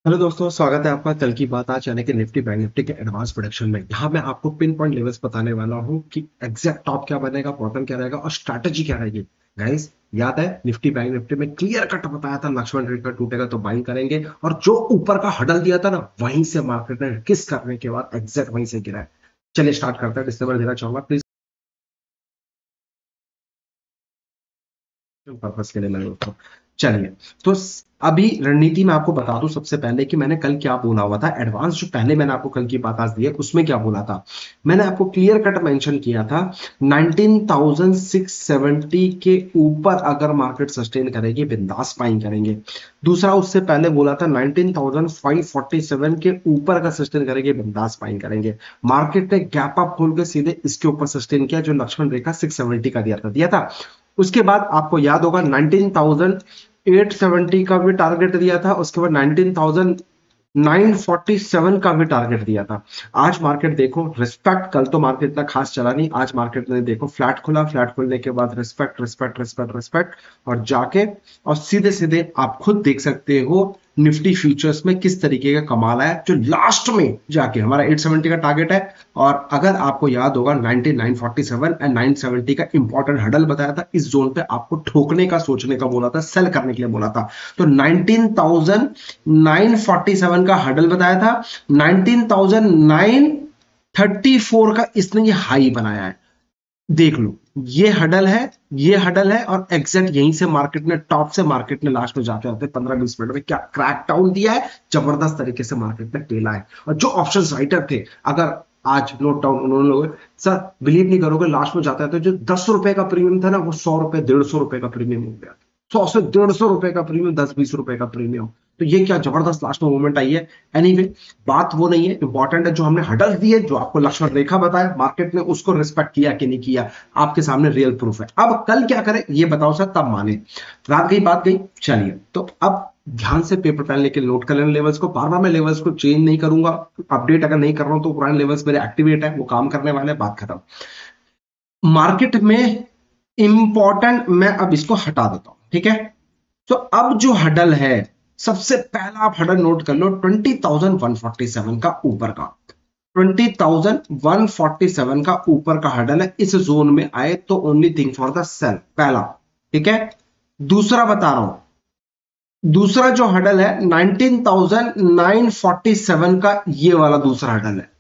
Hello दोस्तों, स्वागत है आपका। कल की बात आज यानी कि निफ्टी बैंक निफ्टी के एडवांस प्रोडक्शन में। यहाँ मैं आपको पिन पॉइंट लेवल्स बताने वाला हूँ कि एग्जैक्ट टॉप क्या बनेगा, बॉटम क्या रहेगा और स्ट्रैटेजी क्या रहेगी। गाइस, याद है निफ्टी बैंक निफ्टी में क्लियर कट बताया था लक्ष्मण रेखा टूटेगा तो बाइंग करेंगे, और जो ऊपर का हडल दिया था ना, वहीं से मार्केट ने किस करने के बाद एग्जैक्ट वहीं से गिरा है। चलिए स्टार्ट करते हैं। डिस्क्लेमर देना चाहूंगा प्लीज, पर्पस के लिए मैं दोस्तों। चलिए, तो अभी रणनीति मैं आपको बता दूं सबसे पहले कि मैंने कल क्या बोला हुआ था। एडवांस जो पहले मैंने आपको कल की बात आज दी है उसमें क्या बोला था, मैंने आपको क्लियर कट मेंशन किया था 19,670 के ऊपर अगर मार्केट सस्टेन करेगी बिंदास बाइंग करेंगे। दूसरा, उससे पहले बोला था 19,547 के ऊपर का सस्टेन करेंगे बिंदास बाइंग करेंगे। मार्केट ने गैप अप खोल के सीधे इसके ऊपर सस्टेन किया जो लक्ष्मण रेखा 670 का दिया था। उसके बाद आपको याद होगा 19,870 का भी टारगेट दिया था, उसके बाद 19,947 का भी टारगेट दिया था। आज मार्केट देखो रिस्पेक्ट, कल तो मार्केट इतना खास चला नहीं, आज मार्केट ने देखो फ्लैट खुला, फ्लैट खुलने के बाद रिस्पेक्ट रिस्पेक्ट रिस्पेक्ट रिस्पेक्ट और जाके और सीधे सीधे आप खुद देख सकते हो निफ्टी फ्यूचर्स में किस तरीके का कमाल है जो लास्ट में जाके हमारा 870 का टारगेट है। और अगर आपको याद होगा 19,947 एंड 970 का इंपॉर्टेंट हडल बताया था, इस जोन पे आपको ठोकने का सोचने का बोला था, सेल करने के लिए बोला था। तो 19,947 का हडल बताया था, 19,934 का इसने ये हाई बनाया है। देख लो, ये हडल है, ये हडल है, और एग्जैक्ट यहीं से मार्केट ने टॉप से मार्केट ने लास्ट में जाते जाते 15-20 मिनट में क्या क्रैक डाउन दिया है, जबरदस्त तरीके से मार्केट ने टेला है। और जो ऑप्शंस राइटर थे, अगर आज नोट डाउन उन्होंने लोग, सर बिलीव नहीं करोगे, लास्ट में जाते जाते जो 10 रुपए का प्रीमियम था ना, वो 100 रुपए 150 रुपए का प्रीमियम हो गया। 100 से 150 रुपए का प्रीमियम, 10-20 रुपए का प्रीमियम। तो ये क्या जबरदस्त लास्ट में मूवमेंट आई है। एनीवे, बात वो नहीं है, इंपॉर्टेंट है जो हमने हडल दिए, जो आपको लक्ष्मण रेखा बताया, मार्केट ने उसको रिस्पेक्ट किया कि नहीं किया, आपके सामने रियल प्रूफ है। अब कल क्या करें ये बताओ सर, तब माने। रात गई बात गई। चलिए, तो अब ध्यान से पेपर पेन लेके नोट कर लेना लेवल्स को। बार बार मैं लेवल्स को चेंज नहीं करूंगा, अपडेट अगर नहीं कर रहा हूं तो पुराने लेवल्स मेरे एक्टिवेट है, वो काम करने वाले, बात खत्म। मार्केट में इंपॉर्टेंट मैं अब इसको हटा देता हूं, ठीक है। तो अब जो हडल है, सबसे पहला आप हडल नोट कर लो 20,147 का ऊपर का। 20,147 का ऊपर का हडल है, इस जोन में आए तो only thing for the sell, पहला। ठीक है। दूसरा बता रहा हूं, दूसरा जो हडल है 19,947 का, ये वाला दूसरा हडल है।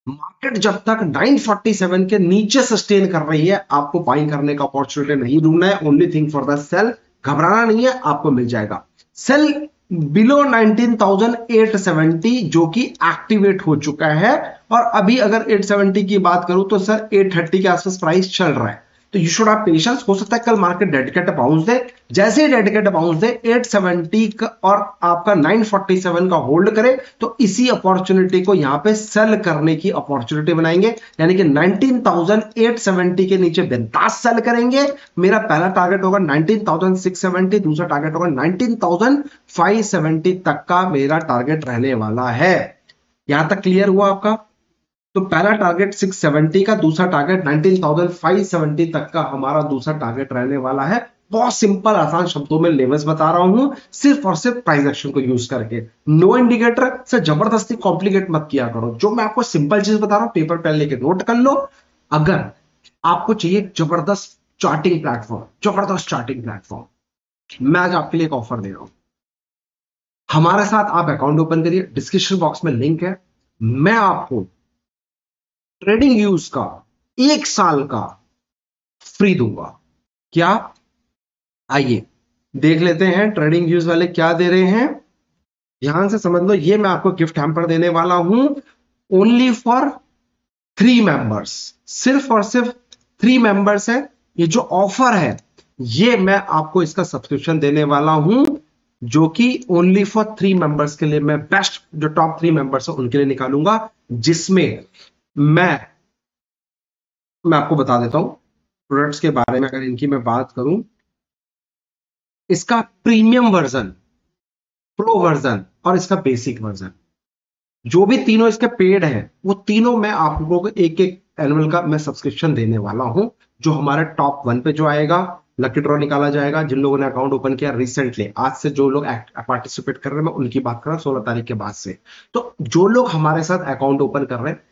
मार्केट जब तक 947 के नीचे सस्टेन कर रही है, आपको बाइंग करने का अपॉर्चुनिटी नहीं ढूंढना है, only thing for the sell. घबराना नहीं है, आपको मिल जाएगा सेल बिलो 19,870 जो कि एक्टिवेट हो चुका है। और अभी अगर 870 की बात करूं तो सर 830 के आसपास प्राइस चल रहा है। तो यू शुड हैव पेशेंस। हो सकता है कल मार्केट डेडिकेट बाउंस दे, जैसे ही डेडिकेट बाउंस दे 870 का और आपका 947 का होल्ड करे, तो इसी अपॉर्चुनिटी को यहां पे सेल करने की अपॉर्चुनिटी बनाएंगे, यानी कि 19,870 के नीचे बिंदास सेल करेंगे। मेरा पहला टारगेट होगा 19,670, दूसरा टारगेट होगा 19,570 तक का मेरा टारगेट रहने वाला है। यहां तक क्लियर हुआ आपका? तो पहला टारगेट 670 का, दूसरा टारगेट 19,570 तक का हमारा दूसरा टारगेट रहने वाला है। बहुत सिंपल आसान शब्दों में लेवल्स बता रहा हूं, सिर्फ और सिर्फ प्राइस एक्शन को यूज करके। नो इंडिकेटर से जबरदस्ती कॉम्प्लिकेट मत किया करो। जो मैं आपको सिंपल चीज बता रहा हूं, पेपर पेन लेके नोट कर लो। अगर आपको चाहिए जबरदस्त चार्टिंग प्लेटफॉर्म, जबरदस्त चार्टिंग प्लेटफॉर्म, मैं आज आपके लिए एक ऑफर दे रहा हूं। हमारे साथ आप अकाउंट ओपन करिए, डिस्क्रिप्शन बॉक्स में लिंक है। मैं आपको ट्रेडिंग यूज का 1 साल का फ्री दूंगा। क्या? आइए देख लेते हैं ट्रेडिंग व्यूज वाले क्या दे रहे हैं। ध्यान से समझ लो, ये मैं आपको गिफ्ट हैम्पर देने वाला हूं, ओनली फॉर 3 मेंबर्स। सिर्फ और सिर्फ 3 मेंबर्स है। ये जो ऑफर है, ये मैं आपको इसका सब्सक्रिप्शन देने वाला हूं, जो कि ओनली फॉर 3 मेंबर्स के लिए मैं बेस्ट, जो टॉप 3 मेंबर्स है उनके लिए निकालूंगा। जिसमें मैं आपको बता देता हूं प्रोडक्ट्स के बारे में। अगर इनकी मैं बात करूं, इसका प्रीमियम वर्जन, प्रो वर्जन और इसका बेसिक वर्जन, जो भी तीनों इसके पेड है, वो तीनों मैं आप लोगों को एक एक एनुअल का मैं सब्सक्रिप्शन देने वाला हूं। जो हमारे टॉप 1 पे जो आएगा, लकी ड्रॉ निकाला जाएगा। जिन लोगों ने अकाउंट ओपन किया रिसेंटली, आज से जो लोग पार्टिसिपेट कर रहे हैं, मैं उनकी बात कर रहा हूँ 16 तारीख के बाद से। तो जो लोग हमारे साथ अकाउंट ओपन कर रहे हैं,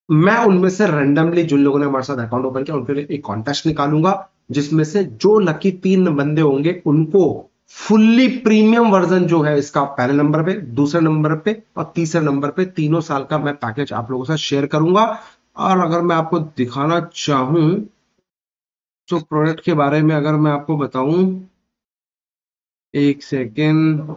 मैं उनमें से रैंडमली जिन लोगों ने हमारे साथ अकाउंट ओपन किया उनके लिए एक कॉन्टेस्ट निकालूंगा, जिसमें से जो लकी 3 बंदे होंगे उनको फुल्ली प्रीमियम वर्जन जो है इसका पहले नंबर पे, दूसरे नंबर पे और तीसरे नंबर पे 3 साल का मैं पैकेज आप लोगों के साथ शेयर करूंगा। और अगर मैं आपको दिखाना चाहूं तो प्रोडक्ट के बारे में अगर मैं आपको बताऊं, एक सेकेंड,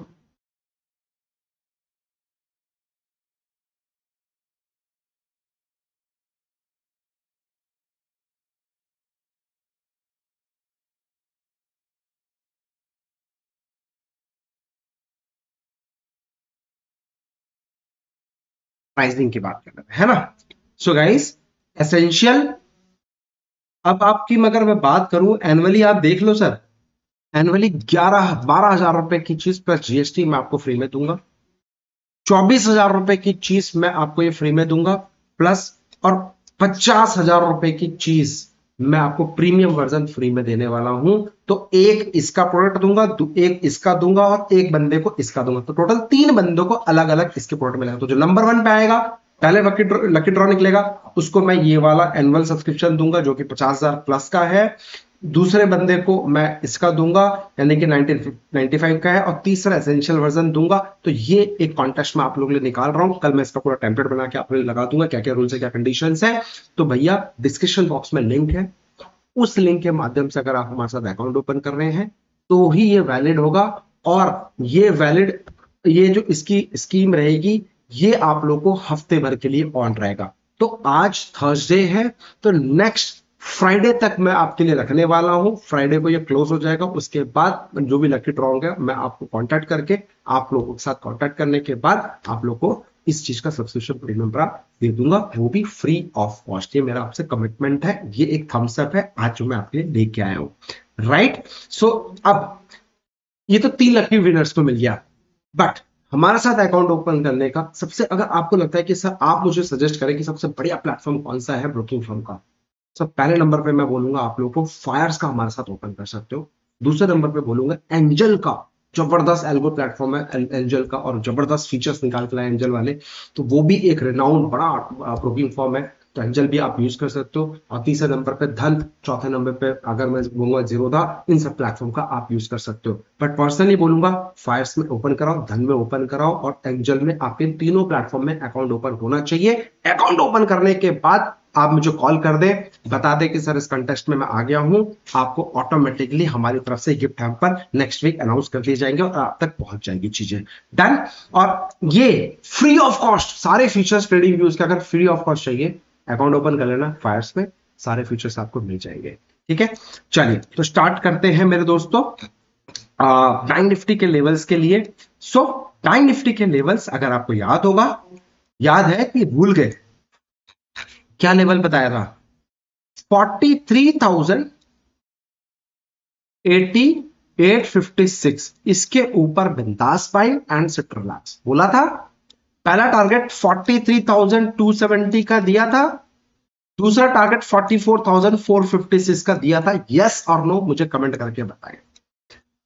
प्राइसिंग की बात कर रहे हैं, है ना। सो गाइस, एसेंशियल, अब आपकी अगर मैं बात करूं एनुअली, आप देख लो सर, एनुअली 12 हजार रुपए की चीज प्लस जीएसटी मैं आपको फ्री में दूंगा। 24 हजार रुपए की चीज मैं आपको ये फ्री में दूंगा प्लस, और 50 हजार रुपए की चीज मैं आपको प्रीमियम वर्जन फ्री में देने वाला हूं। तो एक इसका प्रोडक्ट दूंगा, एक इसका दूंगा और एक बंदे को इसका दूंगा। तो टोटल 3 बंदों को अलग अलग इसके प्रोडक्ट मिलेगा। तो जो नंबर 1 पे आएगा, पहले लकी ड्रॉ निकलेगा, उसको मैं ये वाला एनुअल सब्सक्रिप्शन दूंगा जो कि 50,000 प्लस का है। दूसरे बंदे को मैं इसका दूंगा यानी कि 1995 का है, और तीसरा एसेंशियल वर्जन दूंगा। तो ये एक कॉन्टेस्ट में आप लोगों के लिए निकाल रहा हूं। कल मैं इसका पूरा टेम्पलेट बना के आप लोगों लगा दूंगा, क्या क्या रूल्स है, क्या कंडीशंस है। तो भैया डिस्क्रिप्शन बॉक्स में लिंक है, उस लिंक के माध्यम से अगर आप हमारे साथ अकाउंट ओपन कर रहे हैं तो ही ये वैलिड होगा। और ये वैलिड, ये जो इसकी स्कीम रहेगी, ये आप लोग को हफ्ते भर के लिए ऑन रहेगा। तो आज थर्सडे है, तो नेक्स्ट फ्राइडे तक मैं आपके लिए रखने वाला हूं। फ्राइडे को ये क्लोज हो जाएगा। उसके बाद जो भी लकी ड्रॉ होगा मैं आपको कांटेक्ट करके, आप लोगों के साथ कांटेक्ट करने के बाद आप लोग को इस चीज का सब्सक्रिप्शन प्रीमियम दे दूंगा, वो भी फ्री ऑफ कॉस्ट। ये मेरा आपसे कमिटमेंट है, ये एक थम्स अप है आज जो मैं आपके लिए लेके आया हूं, राइट। सो अब ये तो 3 लकी विनर्स को मिल गया, बट हमारे साथ अकाउंट ओपन करने का सबसे, अगर आपको लगता है कि सर आप मुझे सजेस्ट करें कि सबसे बढ़िया प्लेटफॉर्म कौन सा है ब्रोकिंग फर्म का, सब पहले नंबर पे मैं बोलूंगा आप लोगों को फायर्स का हमारे साथ ओपन कर सकते हो। दूसरे नंबर पे बोलूंगा एंजल का, जबरदस्त एल्गो प्लेटफॉर्म है एंजल का, और जबरदस्त फीचर्स निकाल के लाए एंजल वाले। तो वो भी एक रिनाउंड बड़ा ब्रोकिंग फर्म है, तो एंजल भी आप यूज कर सकते हो। और तीसरे नंबर पे धन, चौथे नंबर पे अगर मैं बोलूंगा जीरोधा, इन सब प्लेटफॉर्म का आप यूज कर सकते हो। बट पर्सनली बोलूंगा फायर्स में ओपन कराओ, धन में ओपन कराओ, और एंजल में आपके तीनों प्लेटफॉर्म में अकाउंट ओपन होना चाहिए। अकाउंट ओपन करने के बाद आप मुझे कॉल कर दे, बता दे कि सर इस कंटेस्ट में मैं आ गया हूं, आपको ऑटोमेटिकली हमारी तरफ से gift hamper next week announce कर दिए जाएंगे और आप तक पहुंच जाएगी चीजें। डन। और ये फ्री ऑफ कॉस्ट सारे फीचर्स ट्रेडिंग व्यूज के अगर फ्री ऑफ कॉस्ट चाहिए, अकाउंट ओपन कर लेना फायर्स में, सारे फीचर्स आपको मिल जाएंगे। ठीक है, चलिए तो स्टार्ट करते हैं मेरे दोस्तों बैंक निफ्टी के लेवल्स के लिए। सो बैंक निफ्टी के लेवल्स अगर आपको याद होगा, याद है कि भूल गए, क्या लेवल बताया था? 43,856, इसके ऊपर बिंदास बाइंग एंड सिट रिलैक्स बोला था। पहला टारगेट 43,270 का दिया था, दूसरा टारगेट 44,456 का दिया था। यस और नो मुझे कमेंट करके बताएं।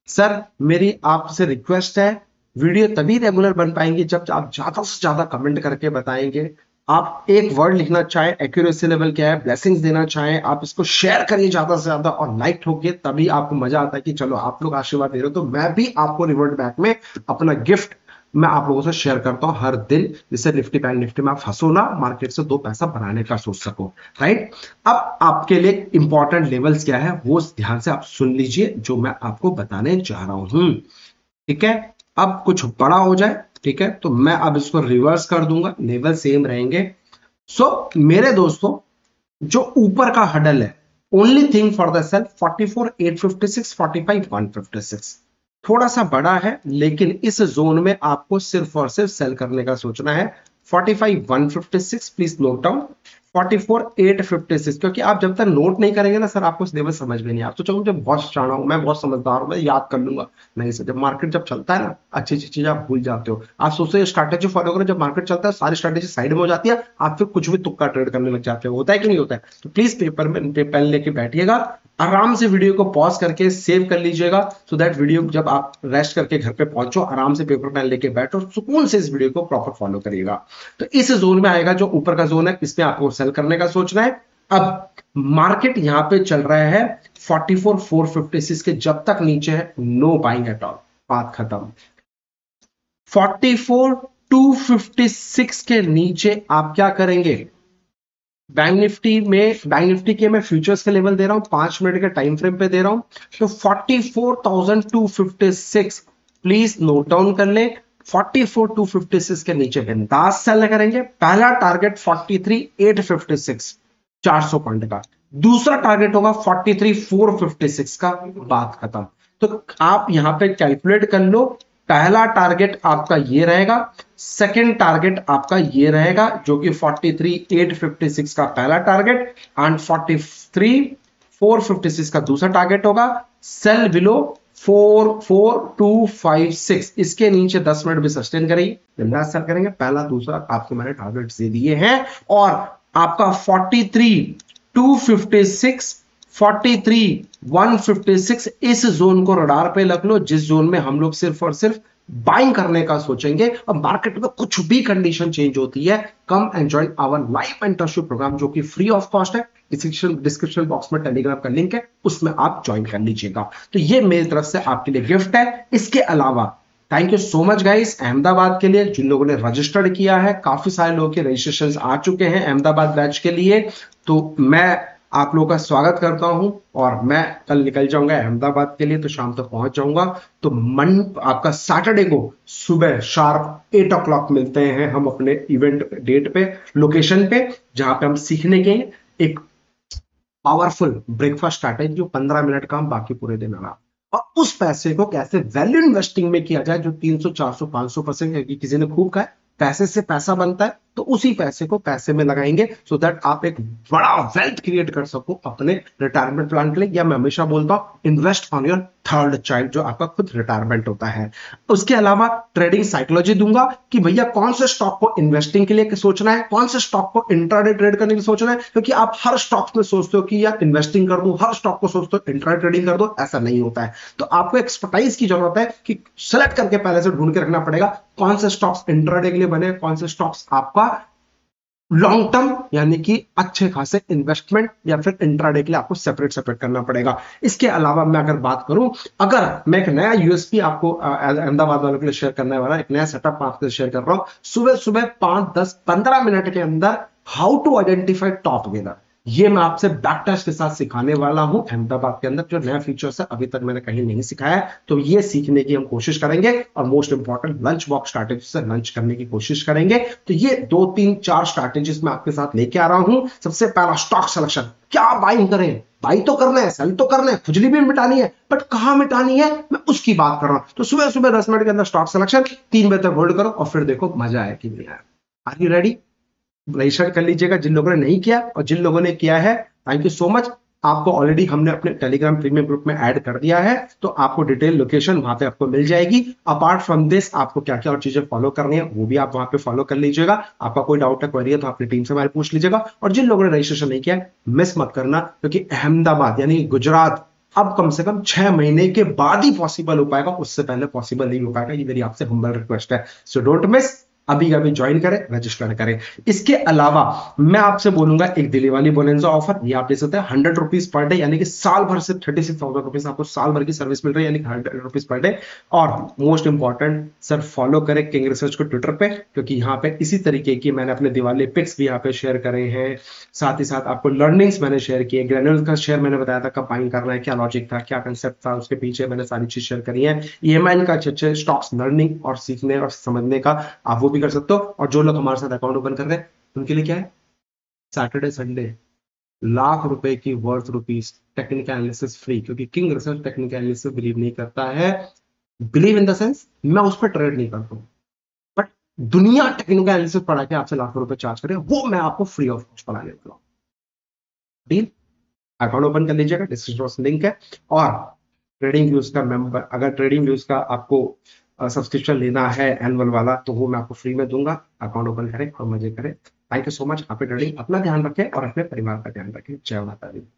सर मेरी आपसे रिक्वेस्ट है, वीडियो तभी रेगुलर बन पाएंगे जब आप ज्यादा से ज्यादा कमेंट करके बताएंगे। आप एक वर्ड लिखना चाहे, एक्यूरेसी लेवल क्या है, ब्लेसिंग्स देना चाहे, आप इसको शेयर करिए ज्यादा से ज्यादा और लाइक ठोकिए, तभी आपको मजा आता है कि चलो आप लोग आशीर्वाद दे रहे हो तो मैं भी आपको रिवर्ट बैक में अपना गिफ्ट मैं आप लोगों से शेयर करता हूं हर दिन, जिससे निफ्टी बैंक निफ्टी में आप फंसो ना, मार्केट से 2 पैसा बनाने का सोच सको, राइट। अब आपके लिए इंपॉर्टेंट लेवल्स क्या है वो ध्यान से आप सुन लीजिए जो मैं आपको बताने जा रहा हूं। ठीक है, अब कुछ बड़ा हो जाए, ठीक है, तो मैं अब इसको रिवर्स कर दूंगा, लेवल सेम रहेंगे। सो मेरे दोस्तों, जो ऊपर का हडल है, only thing for the sell 44,856, 45,156 थोड़ा सा बड़ा है, लेकिन इस जोन में आपको सिर्फ और सिर्फ सेल करने का सोचना है। 45,156 प्लीज नोट डाउन, 44,856, क्योंकि आप जब तक नोट नहीं करेंगे ना सर, आपको सिलेबस समझ में नहीं। आप तो चलो जब बहुत शाना हूं, मैं बहुत समझदार हूं, मैं याद कर लूंगा। नहीं सर, जब मार्केट जब चलता है ना, अच्छी अच्छी चीज आप भूल जाते हो। आप सोचते हो स्ट्रैटेजी फॉलो करो, जब मार्केट चलता है सारी स्ट्रैटेजी साइड में हो जाती है, आप फिर कुछ भी तुक्का ट्रेड करने लग जाते हो। होता है कि नहीं होता है? तो प्लीज पेपर में पेन लेके बैठिएगा, आराम से वीडियो को पॉज करके सेव कर लीजिएगा, सो दैट वीडियो जब आप रेस्ट करके घर पे पहुंचो, आराम से पेपर पेन लेके बैठो, सुकून से इस वीडियो को प्रॉपर फॉलो करिएगा। तो इस जोन में आएगा, जो ऊपर का जोन है, इसमें आपको सेल करने का सोचना है। अब मार्केट यहां पे चल रहा है 44,456 के, जब तक नीचे है नो बाइंग एट ऑल, बात खत्म। 44,256 के नीचे आप क्या करेंगे? बैंक निफ्टी के मैं फ्यूचर्स के लेवल दे रहा हूं, 5 मिनट के टाइम फ्रेम पे दे रहा हूं। तो 44,256 प्लीज नोट डाउन कर ले। 44,256 के नीचे बिंदास सेल करेंगे। पहला टारगेट 43,856, 400 पॉइंट का। दूसरा टारगेट होगा 43,456 का, बात खत्म। तो आप यहां पे कैलकुलेट कर लो, पहला टारगेट आपका ये रहेगा, सेकंड टारगेट आपका ये रहेगा, जो कि 43,856 का पहला टारगेट एंड 43,456 का दूसरा टारगेट होगा। सेल बिलो 44,256, इसके नीचे 10 मिनट भी सस्टेन करेंगे, बिंदास सेल करेंगे। पहला दूसरा आपको मैंने टारगेट दे दिए हैं, और आपका 43,256, 43,156 इस जोन को रडार पे रख लो, जिस जोन में हम लोग सिर्फ और सिर्फ बाइंग करने का सोचेंगे। और मार्केट में कुछ भी कंडीशन चेंज होती है, come and join our live mentorship programme, जो कि फ्री ऑफ कॉस्ट है। डिस्क्रिप्शन बॉक्स में टेलीग्राम का लिंक है, उसमें आप ज्वाइन कर लीजिएगा। तो ये मेरी तरफ से आपके लिए गिफ्ट है। इसके अलावा thank you so much guys, Ahmedabad के लिए जिन लोगों ने रजिस्टर्ड किया है, काफी सारे लोगों के रजिस्ट्रेशन आ चुके हैं अहमदाबाद बैच के लिए। तो मैं आप लोगों का स्वागत करता हूं, और मैं कल निकल जाऊंगा अहमदाबाद के लिए, तो शाम तक पहुंच जाऊंगा। तो आपका सैटरडे को सुबह शार्प 8 o'clock मिलते हैं हम अपने इवेंट डेट पे, लोकेशन पे, जहां पे हम सीखने के एक पावरफुल ब्रेकफास्ट स्ट्रैटेजी, जो 15 मिनट का हम बाकी पूरे दिन आना, और उस पैसे को कैसे वैल्यू इन्वेस्टिंग में किया जाए, जो 300 400 500% किसी ने खूब कहा है, पैसे से पैसा बनता है, तो उसी पैसे को पैसे में लगाएंगे, सो दैट आप एक बड़ा वेल्थ क्रिएट कर सको अपने रिटायरमेंट प्लान के लिए। या मैं हमेशा बोलता हूं, invest on your third child, जो आपका खुद रिटायरमेंट होता है। उसके अलावा ट्रेडिंग साइकोलॉजी दूंगा, कि भैया कौन से स्टॉक को इन्वेस्टिंग के लिए सोचना है, कौन से स्टॉक को इंट्राडे ट्रेड करने के लिए सोचना है। क्योंकि आप हर स्टॉक्स में सोचते हो कि यार इन्वेस्टिंग कर दूं, हर स्टॉक को सोचते हो इंट्राडे ट्रेडिंग कर दो, ऐसा नहीं होता है। तो आपको एक्सपर्टाइज की जरूरत है, कि सेलेक्ट करके पहले से ढूंढ के रखना पड़ेगा कौन से स्टॉक्स इंट्राडे के लिए बने, कौन से स्टॉक्स आपका लॉन्ग टर्म यानी कि अच्छे खासे इन्वेस्टमेंट या फिर इंट्राडे के लिए आपको सेपरेट सेपरेट करना पड़ेगा। इसके अलावा मैं अगर बात करूं, अगर मैं एक नया यूएसपी आपको अहमदाबाद वालों के लिए शेयर करने वाला, एक नया सेटअप आपके शेयर कर रहा हूं, सुबह सुबह 5 10 15 मिनट के अंदर how to identify top gainer, ये मैं आपसे बैक टेस्ट के साथ सिखाने वाला हूं अहमदाबाद के अंदर। जो नया फीचर्स है अभी तक मैंने कहीं नहीं सिखाया है, तो ये सीखने की हम कोशिश करेंगे, और most important lunch box strategy से लंच करने की कोशिश करेंगे। तो ये 2 3 4 स्ट्रैटेजीज मैं आपके साथ लेके आ रहा हूं। सबसे पहला स्टॉक सिलेक्शन, क्या बाइंग करें, बाई तो करना है, सेल तो करना है, खुजली भी मिटानी है, बट कहां मिटानी है मैं उसकी बात कर रहा हूं। तो सुबह सुबह 10 मिनट के अंदर स्टॉक सिलेक्शन, 3 बजे तक होल्ड करो, और फिर देखो मजा आया कि नहीं आया। Are you ready? रजिस्टर कर लीजिएगा जिन लोगों ने नहीं किया, और जिन लोगों ने किया है थैंक यू सो मच। आपको ऑलरेडी हमने अपने टेलीग्राम प्रीमियम ग्रुप में ऐड कर दिया है, तो आपको डिटेल लोकेशन वहां पे आपको मिल जाएगी। अपार्ट फ्रॉम दिस आपको क्या क्या और चीजें फॉलो करनी है, वो भी आप वहां पे फॉलो कर लीजिएगा। आपका कोई डाउट है, क्वेरी है, तो अपनी टीम से हमारे पूछ लीजिएगा। और जिन लोगों ने रजिस्ट्रेशन नहीं किया, मिस मत करना, क्योंकि अहमदाबाद यानी गुजरात अब कम से कम 6 महीने के बाद ही पॉसिबल हो पाएगा, उससे पहले पॉसिबल नहीं हो पाएगा। ये मेरी आपसे हम्बल रिक्वेस्ट है, सो डोंट मिस। अभी अभी ज्वाइन करें, रजिस्टर करें। इसके अलावा मैं आपसे बोलूंगा, एक दिवाली बोनंजा ऑफर, ये आप ले सकते हैं 100 रुपीज पर डे, यानी कि साल भर से 36,000 रुपीज आपको साल भर की सर्विस मिल रही है, यानी 100 रुपीज पर डे। और मोस्ट इंपॉर्टेंट सर, फॉलो करें किंग रिसर्च को ट्विटर पे, क्योंकि यहाँ पे इसी तरीके की मैंने अपने दिवाली पिक्स भी यहाँ पे शेयर करे हैं। साथ ही साथ आपको लर्निंग्स मैंने शेयर किए, ग्रेनुअल का शेयर मैंने बताया था कब बाइंग करना है, क्या लॉजिक था, क्या कंसेप्ट था, उसके पीछे मैंने सारी चीज शेयर करी है। ईएमआई का अच्छे स्टॉक्स लर्निंग और सीखने और समझने का आप वो भी कर सकते हो। और जो लोग हमारे साथ अकाउंट ओपन कर रहे हैं, उनके लिए क्या है, सैटरडे संडे लाख रुपए की worth rupees technical analysis free, क्योंकि King Research technical analysis believe नहीं करता है। बिलीव इन द सेंस, मैं उस पर ट्रेड नहीं करता हूं, बट दुनिया टेक्निकल एनालिसिस पढ़ा के आपसे लाखों रुपए चार्ज करे, वो मैं आपको फ्री ऑफ कॉस्ट पढ़ाने वाला हूं। डील? अकाउंट ओपन कर लीजिएगा, डिस्क्रिप्शन लिंक है। और ट्रेडिंग व्यूज का मेंबर, अगर ट्रेडिंग व्यूज का आपको सब्सक्रिप्शन लेना है एनुअल वाला, तो वो मैं आपको फ्री में दूंगा। अकाउंट ओपन करें और मजे करें। Thank you so much. आप ट्रेडिंग, अपना ध्यान रखें और अपने परिवार का ध्यान रखें। जय माता दी।